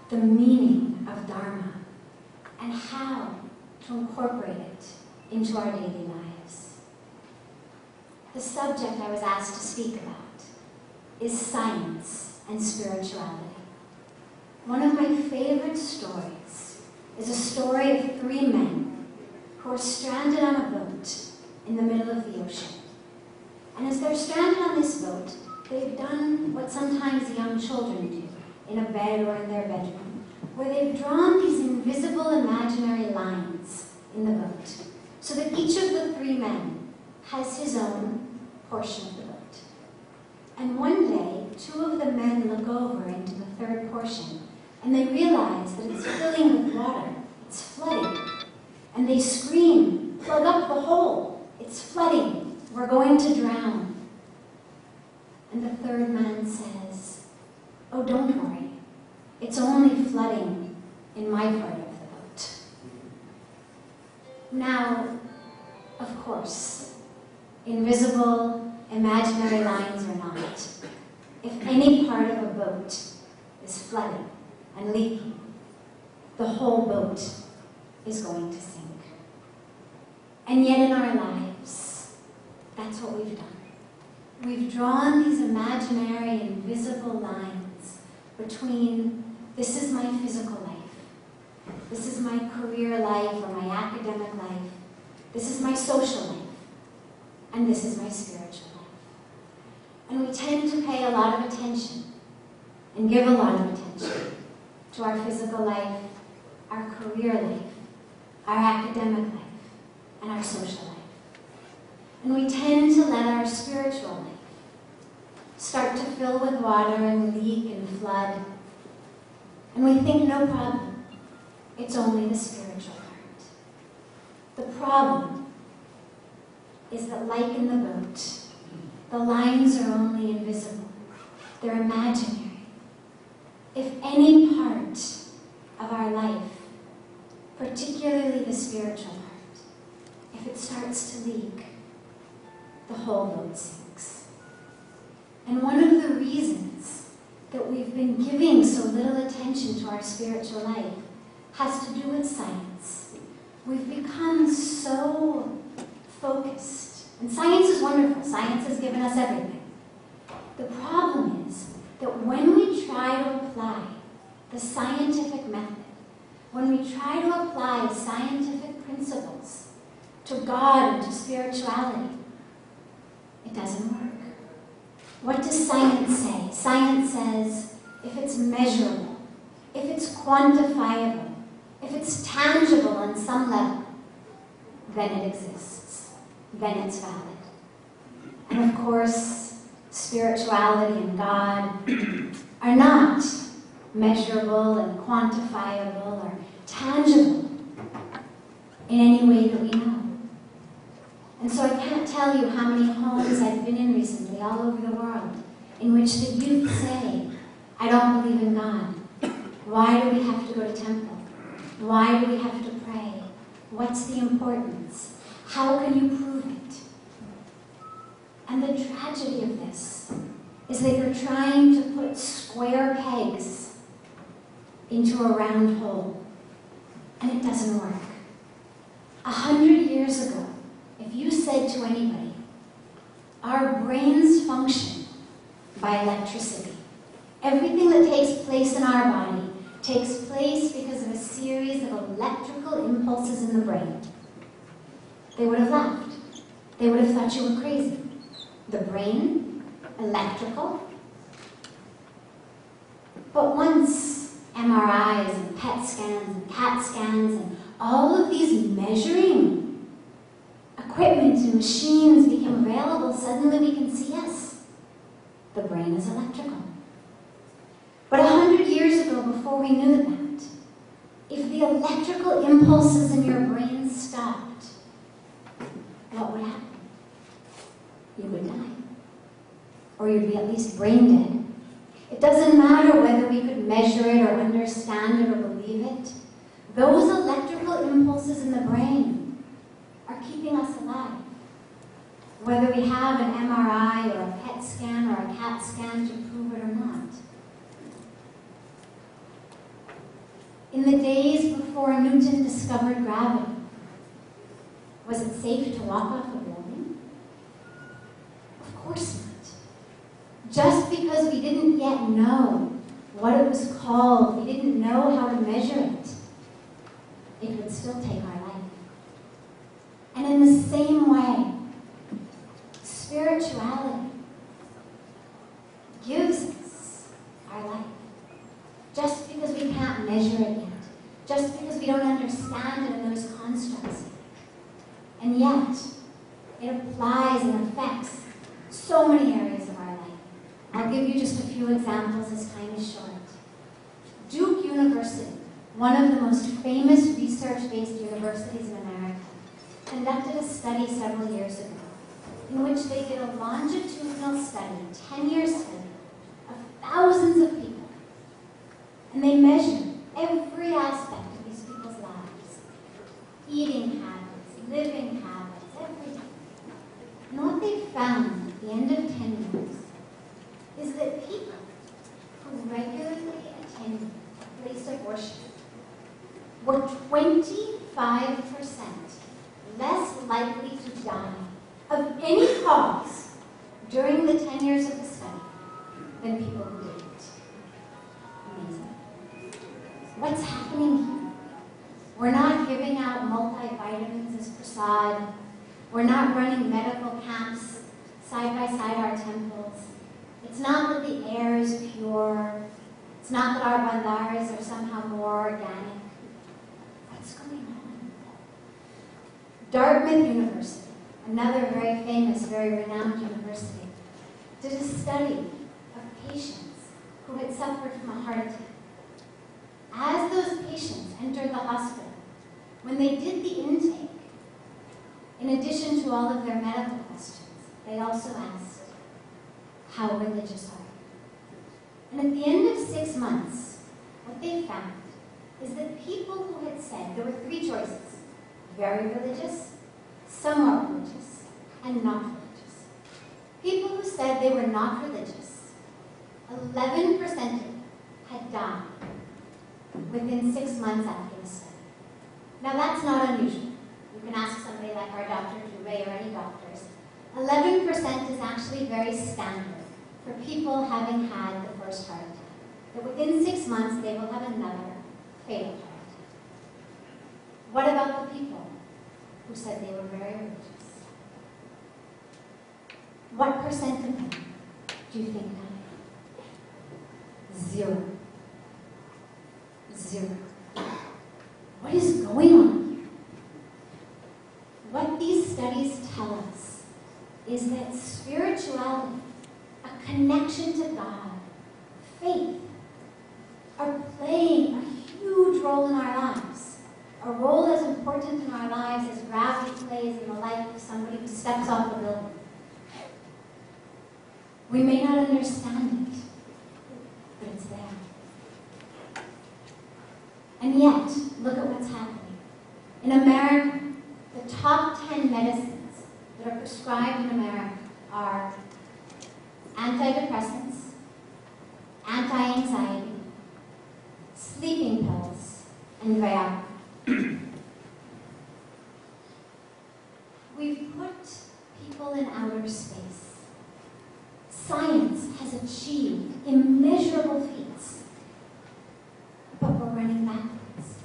the meaning of Dharma and how to incorporate it into our daily lives. The subject I was asked to speak about is science and spirituality. One of my favorite stories is a story of 3 men who are stranded on a boat in the middle of the ocean. And as they're stranded on this boat, they've done what sometimes young children do in a bed or in their bedroom, where they've drawn these invisible imaginary lines in the boat, so that each of the 3 men has his own portion of the boat. And one day, 2 of the men look over into the 3rd portion, and they realize that it's filling with water, it's flooding. And they scream, "Plug up the hole, it's flooding, we're going to drown." And the 3rd man says, "Oh, don't worry, it's only flooding in my part of the boat." Now, of course, invisible, imaginary lines or not, if any part of a boat is flooding and leaking, the whole boat is going to sink. And yet in our lives, that's what we've done. We've drawn these imaginary, invisible lines between this is my physical life, this is my career life or my academic life, this is my social life, and this is my spiritual life. And we tend to pay a lot of attention and give a lot of attention to our physical life, our career life, our academic life, and our social life. And we tend to let our spiritual life start to fill with water and leak and flood. And we think, no problem, it's only the spiritual part. The problem is that, like in the boat, the lines are only invisible. They're imaginary. If any part of our life, particularly the spiritual part, if it starts to leak, the whole boat sinks. And one of the reasons that we've been giving so little attention to our spiritual life has to do with science. We've become so focused. And science is wonderful. Science has given us everything. The problem is that when we try to apply the scientific method, when we try to apply scientific principles to God and to spirituality, it doesn't work. What does science say? Science says if it's measurable, if it's quantifiable, if it's tangible on some level, then it exists, then it's valid. And of course, spirituality and God are not measurable and quantifiable or tangible in any way that we know. And so I can't tell you how many homes I've been in recently all over the world in which the youth say, "I don't believe in God. Why do we have to go to temple? Why do we have to pray? What's the importance? How can you prove it?" And the tragedy of this is that you're trying to put square pegs into a round hole, and it doesn't work. 100 years ago, if you said to anybody, our brains function by electricity, everything that takes place in our body takes place because of a series of electrical impulses in the brain, they would have laughed. They would have thought you were crazy. The brain, electrical. But once MRIs and PET scans and CAT scans and all of these measuring equipment and machines became available, suddenly we can see, yes, the brain is electrical. But 100 years ago, before we knew that, if the electrical impulses in your brain stopped, what would happen? You would die. Or you'd be at least brain dead. It doesn't matter whether we could measure it or understand it or believe it. Those electrical impulses in the brain are keeping us alive. Whether we have an MRI or a PET scan or a CAT scan to prove it or not. In the days before Newton discovered gravity, was it safe to walk off a building? Of course not. Just because we didn't yet know what it was called, we didn't know how to measure it, it would still take our life. And in the same way, spirituality gives us our life. Just because we can't measure it yet, just because we don't understand it in those constructs. And yet, it applies and affects so many areas of our life. I'll give you just a few examples as time is short. Duke University, one of the most famous research-based universities in America, conducted a study several years ago in which they did a longitudinal study, 10-year study, of thousands of people. And they measured every aspect of these people's lives. Eating habits, living habits, everything. And what they found at the end of 10 years is that people who regularly attended a place of worship were 25% less likely to die of any cause during the 10 years of the study than people who didn't. Amazing. What's happening here? We're not giving out multivitamins as prasad. We're not running medical camps side by side our temples. It's not that the air is pure. It's not that our bandharas are somehow more organic. What's going on? Dartmouth University, another very famous, very renowned university, did a study of patients who had suffered from a heart attack. As those patients entered the hospital, when they did the intake, in addition to all of their medical questions, they also asked, how religious are you? And at the end of 6 months, what they found is that people who had said, there were 3 choices: very religious, somewhat religious, and not religious. People who said they were not religious, 11% of them had died within 6 months after the study. Now that's not unusual. You can ask somebody like our Dr. Dubé or any doctors. 11% is actually very standard for people having had the first heart attack. That within 6 months they will have another fatal heart attack. What about the people who said they were very religious? What percent of them do you think died? 0. 0. What is going on here? What these studies tell us is that spirituality, a connection to God, faith, are playing a huge role in our lives. A role as important in our lives as gravity plays in the life of somebody who steps off a building. We may not understand it, but it's there. And yet, look at what's happening. In America, the top 10 medicines that are prescribed in America are antidepressants, anti-anxiety, sleeping pills, and Viagra. We've put people in outer space. Science has achieved immeasurable feats, but we're running backwards.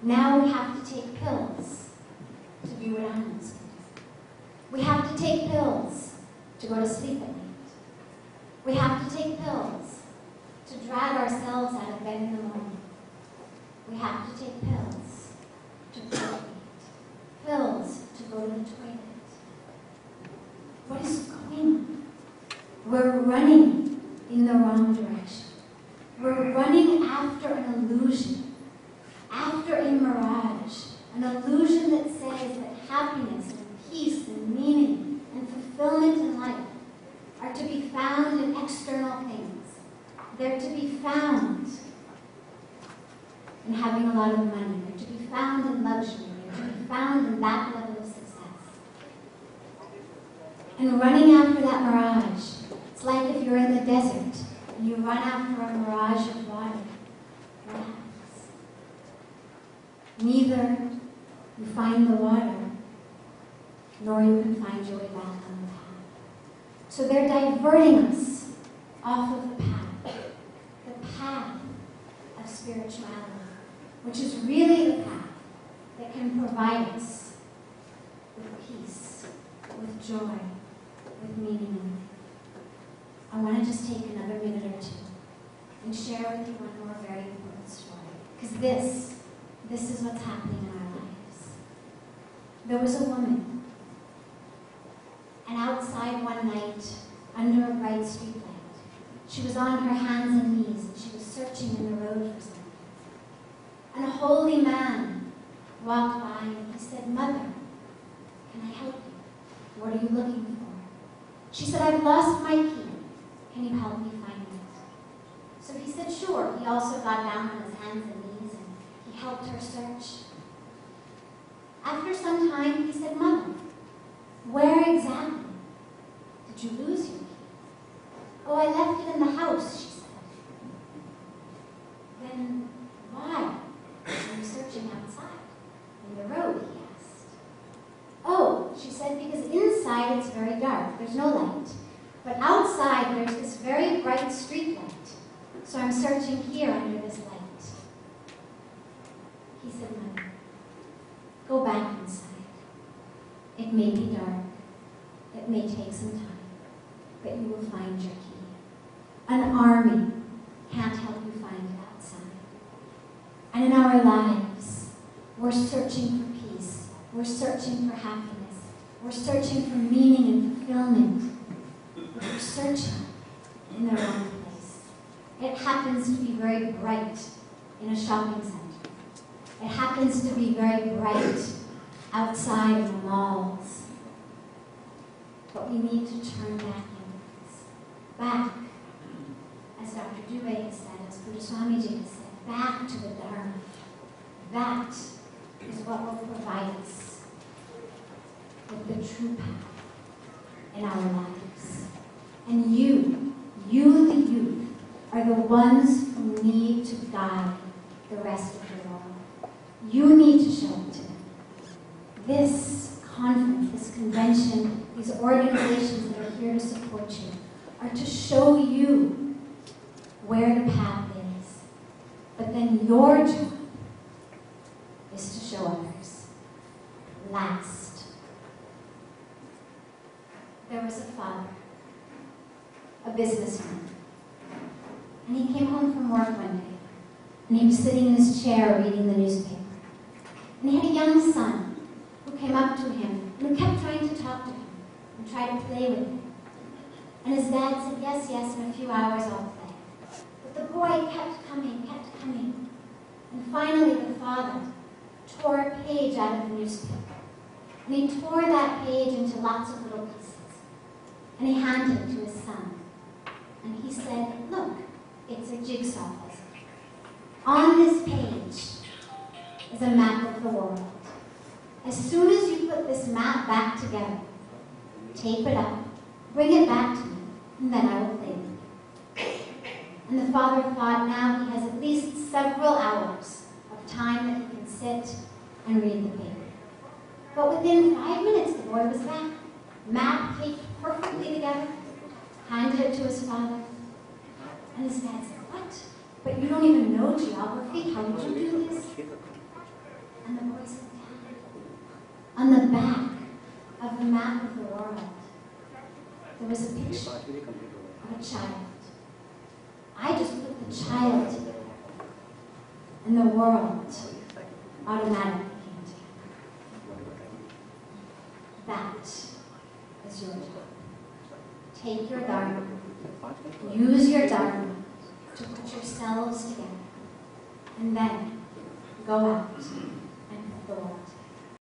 Now we have to take pills to do what animals can do. We have to take pills to go to sleep at night. We have to take pills to drag ourselves out of bed in the morning. We have to take pills to procreate, pills to go to the toilet. What is going on? We're running in the wrong direction. We're running after an illusion, after a mirage, an illusion that says that happiness and peace and meaning and fulfillment in life are to be found in external things. They're to be found in having a lot of money. They're to be found in luxury. They're to be found in that level of success. And running after that mirage, it's like if you're in the desert and you run after a mirage of water. What happens? Neither you find the water, nor you can find your way back on the path. So they're diverting us off of the path of spirituality, which is really the path that can provide us with peace, with joy, with meaning in life. I want to just take another minute or two and share with you one more very important story, because this is what's happening in our lives. There was a woman, and outside one night, under a bright streetlight, she was on her hands and knees, and she was searching in the road for something. And a holy man walked by, and he said, "Mother, can I help you? What are you looking for?" She said, "I've lost my key. Can you help me find it?" So he said, "Sure." He also got down on his hands and knees, and he helped her search. After some time, he said, "Mother, where exactly did you lose your key?" "Oh, I left it in the house," she said. "Then why were you searching outside, in the road?" he asked. "Oh," she said, "because inside it's very dark. There's no light. But outside there's this very bright street light. So I'm searching here under this light." He said, "Mother, go back inside. It may be dark. It may take some time. But you will find your key. An army can't help you find it outside." And in our lives, we're searching for peace. We're searching for happiness. We're searching for meaning and fulfillment. But we're searching in the wrong place. It happens to be very bright in a shopping center. It happens to be very bright outside in the malls. But we need to turn back inwards. Back, as Dr. Dubé has said, as Buddha Swamiji has said, back to the Dharma. That is what will provide us with the true path in our lives. And you, the youth, are the ones who need to guide the rest of the world. You need to show it to them. This conference, this convention, these organizations that are here to support you are to show you where the path is. But then your job is to show others. Last, there was a father, a businessman, and he came home from work one day, and he was sitting in his chair reading the newspaper. And he had a young son who came up to him and who kept trying to talk to him and try to play with him. And his dad said, "Yes, yes, in a few hours I'll play." But the boy kept coming. And finally the father tore a page out of the newspaper. And he tore that page into lots of little pieces. And he handed it to his son. And he said, "Look, it's a jigsaw puzzle. On this page is a map of the world. As soon as you put this map back together, tape it up, bring it back to me, and then I will play with you." And the father thought now he has at least several hours of time that he can sit and read the paper. But within 5 minutes, the boy was back. Map taped perfectly together, handed it to his father. And his dad said, "What? But you don't even know geography? How did you do this?" And the boy said, "Dad, on the back of the map of the world, there was a picture of a child. I just put the child and the world automatically came together." That is your job. Take your Dharma, use your Dharma to put yourselves together, and then go out and put the world together.